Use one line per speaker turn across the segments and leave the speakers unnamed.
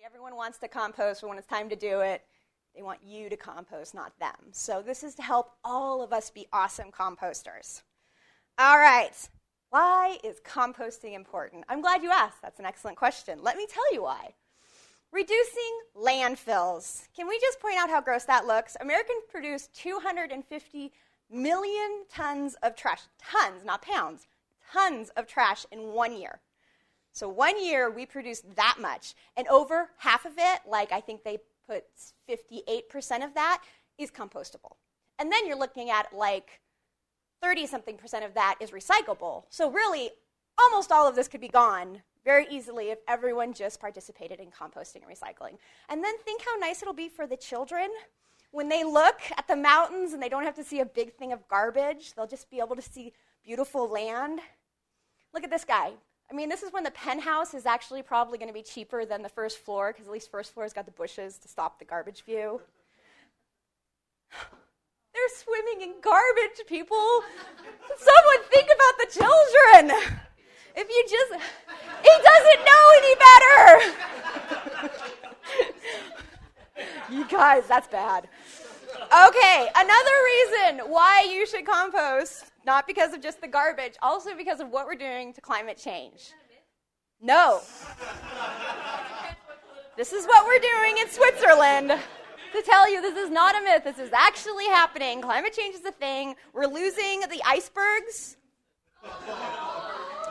Everyone wants to compost, but when it's time to do it, they want you to compost, not them. So this is to help all of us be awesome composters. All right. Why is composting important? I'm glad you asked. That's an excellent question. Let me tell you why. Reducing landfills. Can we just point out how gross that looks? Americans produce 250 million tons of trash. Tons, not pounds. Tons of trash in 1 year. So 1 year, we produce that much. And over half of it, like I think they put 58% of that, is compostable. And then you're looking at like 30-something% of that is recyclable. So really, almost all of this could be gone very easily if everyone just participated in composting and recycling. And then think how nice it'll be for the children. When they look at the mountains and they don't have to see a big thing of garbage, they'll just be able to see beautiful land. Look at this guy. I mean, this is when the penthouse is actually probably going to be cheaper than the first floor, because at least first floor's got the bushes to stop the garbage view. They're swimming in garbage, people. Someone think about the children. If you just, he doesn't know any better. You guys, that's bad. Okay, another reason why you should compost, not because of just the garbage, also because of what we're doing to climate change. No. This is what we're doing in Switzerland. To tell you this is not a myth, this is actually happening. Climate change is a thing. We're losing the icebergs.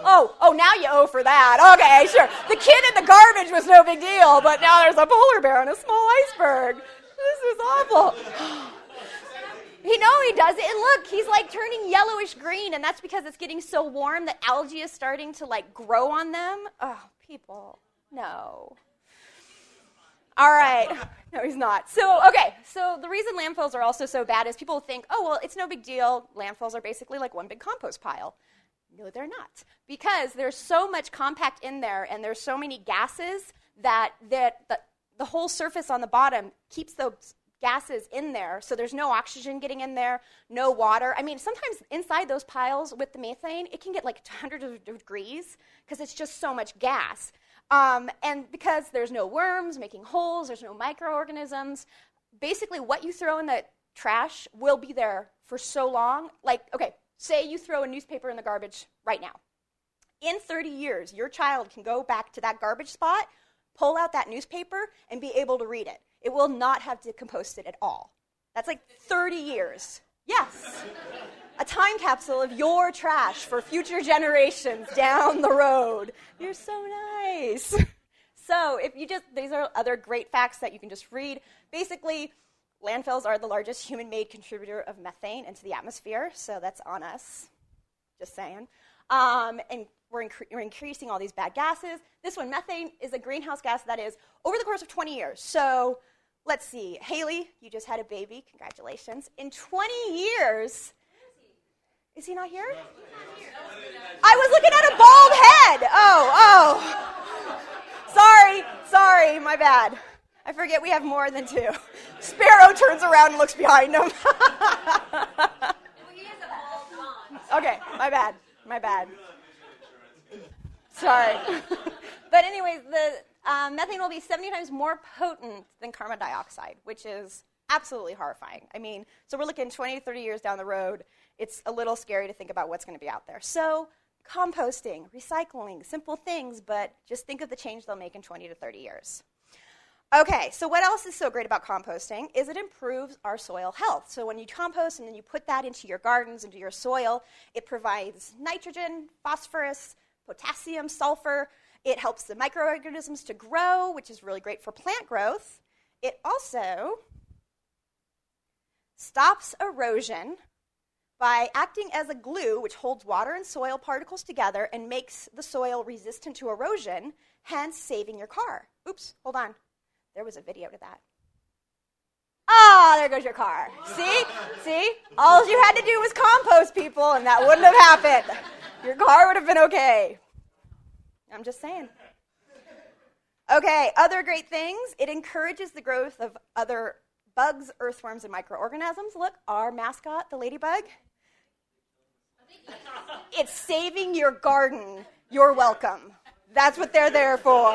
Oh, now you owe for that. Okay, sure. The kid in the garbage was no big deal, but now there's a polar bear and a small iceberg. This is awful. He does it, and look, he's like turning yellowish green, and that's because it's getting so warm that algae is starting to like grow on them. Oh, people, no. All right. No, he's not. So the reason landfills are also so bad is people think, oh, well, it's no big deal. Landfills are basically like one big compost pile. No, they're not. Because there's so much compact in there, and there's so many gases that the whole surface on the bottom keeps those gases in there, so there's no oxygen getting in there, no water. I mean, sometimes inside those piles with the methane, it can get like 100 degrees because it's just so much gas. And because there's no worms making holes, there's no microorganisms, basically what you throw in the trash will be there for so long. Like, okay, say you throw a newspaper in the garbage right now. In 30 years, your child can go back to that garbage spot, pull out that newspaper, and be able to read it. It will not have decomposed at all. That's like 30 years. Yes. A time capsule of your trash for future generations down the road. You're so nice. So these are other great facts that you can just read. Basically, landfills are the largest human-made contributor of methane into the atmosphere, so that's on us. Just saying. And we're increasing all these bad gases. This one, methane, is a greenhouse gas that is over the course of 20 years. So let's see. Haley, you just had a baby. Congratulations. In 20 years... Is he not here? No, I was looking at a bald head. Sorry, my bad. I forget we have more than two. Sparrow turns around and looks behind him. Okay, my bad. Sorry. But anyways, the methane will be 70 times more potent than carbon dioxide, which is absolutely horrifying. I mean, so we're looking 20 to 30 years down the road. It's a little scary to think about what's going to be out there. So composting, recycling, simple things, but just think of the change they'll make in 20 to 30 years. Okay, so what else is so great about composting is it improves our soil health. So when you compost and then you put that into your gardens, into your soil, it provides nitrogen, phosphorus, potassium, sulfur. It helps the microorganisms to grow, which is really great for plant growth. It also stops erosion by acting as a glue, which holds water and soil particles together and makes the soil resistant to erosion, hence saving your car. Oops, hold on. There was a video to that. There goes your car. See? All you had to do was compost, people, and that wouldn't have happened. Your car would have been okay. I'm just saying. Okay, other great things. It encourages the growth of other bugs, earthworms, and microorganisms. Look, our mascot, the ladybug. It's saving your garden. You're welcome. That's what they're there for.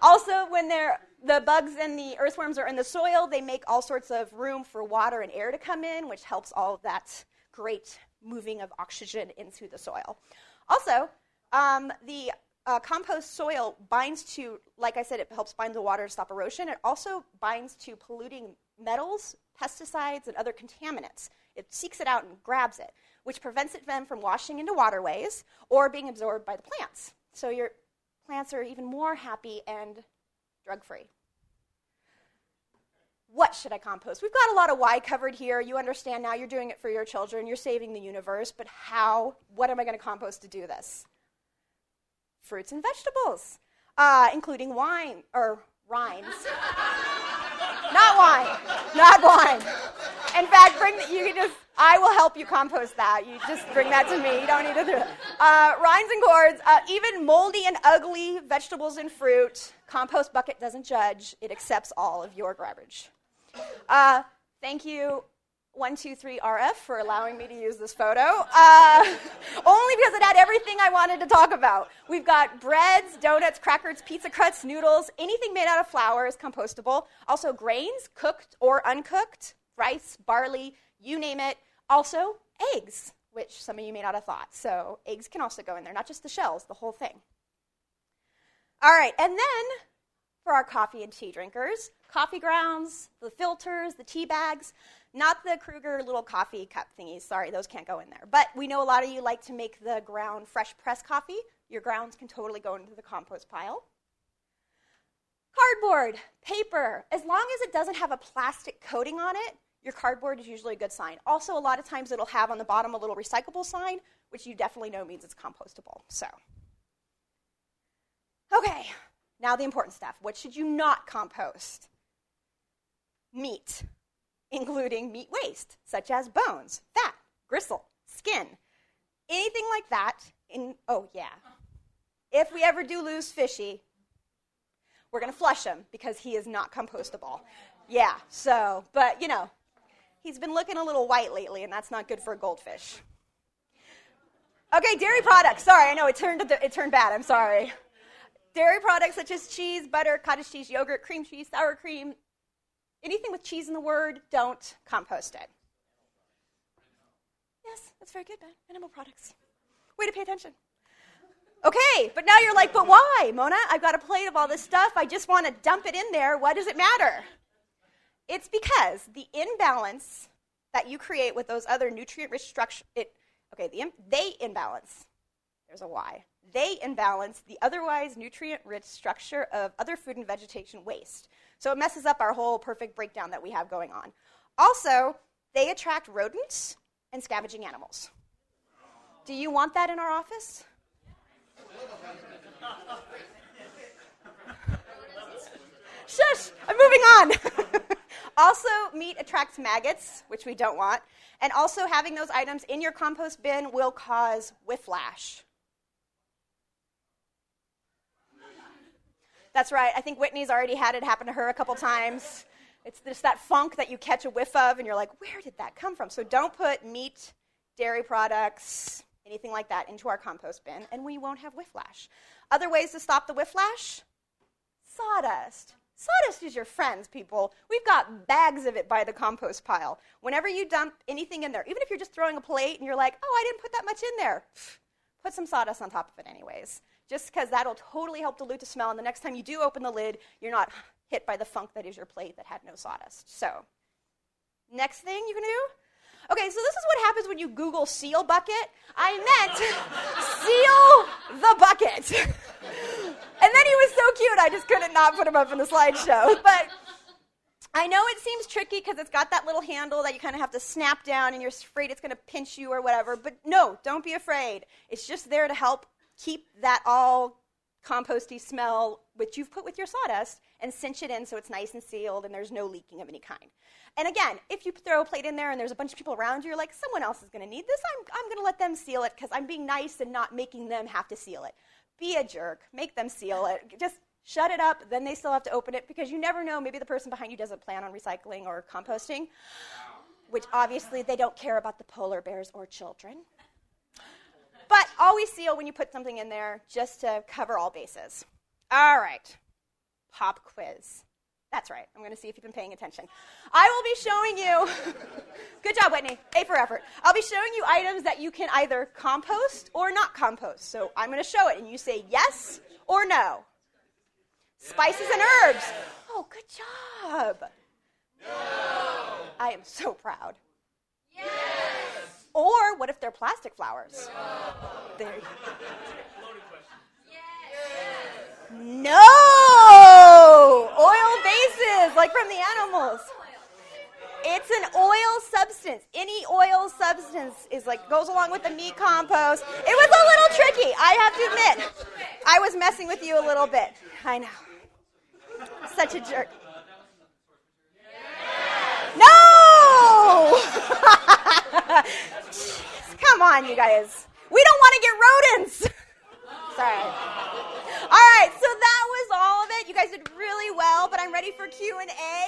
Also, when the bugs and the earthworms are in the soil, they make all sorts of room for water and air to come in, which helps all of that great moving of oxygen into the soil. Also, the compost soil binds to, like I said, it helps bind the water to stop erosion. It also binds to polluting metals, pesticides, and other contaminants. It seeks it out and grabs it, which prevents it then from washing into waterways or being absorbed by the plants. So your plants are even more happy and drug-free. What should I compost? We've got a lot of why covered here. You understand now you're doing it for your children. You're saving the universe. But how? What am I going to compost to do this? Fruits and vegetables, including wine, or rinds. Not wine. Not wine. In fact, I will help you compost that. You just bring that to me. You don't need to do it. Rinds and gourds, even moldy and ugly vegetables and fruit. Compost bucket doesn't judge. It accepts all of your garbage. Thank you, 123RF, for allowing me to use this photo. Only because it had everything I wanted to talk about. We've got breads, donuts, crackers, pizza crusts, noodles. Anything made out of flour is compostable. Also grains, cooked or uncooked, rice, barley, you name it. Also eggs, which some of you may not have thought. So eggs can also go in there, not just the shells, the whole thing. All right, and then for our coffee and tea drinkers, coffee grounds, the filters, the tea bags, not the Kruger little coffee cup thingies. Sorry, those can't go in there. But we know a lot of you like to make the ground fresh pressed coffee. Your grounds can totally go into the compost pile. Cardboard, paper, as long as it doesn't have a plastic coating on it, your cardboard is usually a good sign. Also, a lot of times it'll have on the bottom a little recyclable sign, which you definitely know means it's compostable. So, okay, now the important stuff. What should you not compost? Meat, including meat waste, such as bones, fat, gristle, skin, anything like that. If we ever do lose Fishy, we're going to flush him because he is not compostable. Yeah, so, but he's been looking a little white lately, and that's not good for a goldfish. Okay, dairy products. Sorry, I know it turned bad. I'm sorry. Dairy products such as cheese, butter, cottage cheese, yogurt, cream cheese, sour cream, anything with cheese in the word, don't compost it. Yes, that's very good, Ben. Animal products. Way to pay attention. Okay, but now you're like, but why, Mona? I've got a plate of all this stuff. I just want to dump it in there. Why does it matter? It's because the imbalance that you create with those other nutrient-rich structures, they imbalance. There's a why. They imbalance the otherwise nutrient-rich structure of other food and vegetation waste. So it messes up our whole perfect breakdown that we have going on. Also, they attract rodents and scavenging animals. Do you want that in our office? Shush! I'm moving on. Also, meat attracts maggots, which we don't want. And also, having those items in your compost bin will cause whiplash. That's right. I think Whitney's already had it happen to her a couple times. It's just that funk that you catch a whiff of, and you're like, where did that come from? So don't put meat, dairy products, anything like that into our compost bin, and we won't have whiplash. Other ways to stop the whiplash? Sawdust. Sawdust is your friends, people. We've got bags of it by the compost pile. Whenever you dump anything in there, even if you're just throwing a plate and you're like, oh, I didn't put that much in there, put some sawdust on top of it anyways. Just because that'll totally help dilute the smell, and the next time you do open the lid, you're not hit by the funk that is your plate that had no sawdust. So, next thing you can do? Okay, so this is what happens when you Google seal bucket. I meant seal the bucket. And then he was so cute, I just couldn't not put him up in the slideshow. But I know it seems tricky because it's got that little handle that you kind of have to snap down, and you're afraid it's going to pinch you or whatever. But no, don't be afraid. It's just there to help keep that all composty smell, which you've put with your sawdust, and cinch it in so it's nice and sealed and there's no leaking of any kind. And again, if you throw a plate in there and there's a bunch of people around you, you're like, someone else is going to need this. I'm going to let them seal it because I'm being nice and not making them have to seal it. Be a jerk. Make them seal it. Just shut it up. Then they still have to open it because you never know. Maybe the person behind you doesn't plan on recycling or composting, which obviously they don't care about the polar bears or children. But always seal when you put something in there just to cover all bases. All right. pop quiz. That's right. I'm going to see if you've been paying attention. I will be showing you, good job, Whitney, A for effort. I'll be showing you items that you can either compost or not compost. So I'm going to show it, and you say yes or no. Spices and herbs. Oh, good job. No. I am so proud. Yes. Or what if they're plastic flowers? No. There you go. No! Oil bases, like from the animals. It's an oil substance. Any oil substance is like goes along with the meat compost. It was a little tricky, I have to admit. I was messing with you a little bit. I know. Such a jerk. No! Jeez, come on, you guys. We don't want to get rodents. Sorry. All right, so that was all of it. You guys did really well, but I'm ready for Q&A.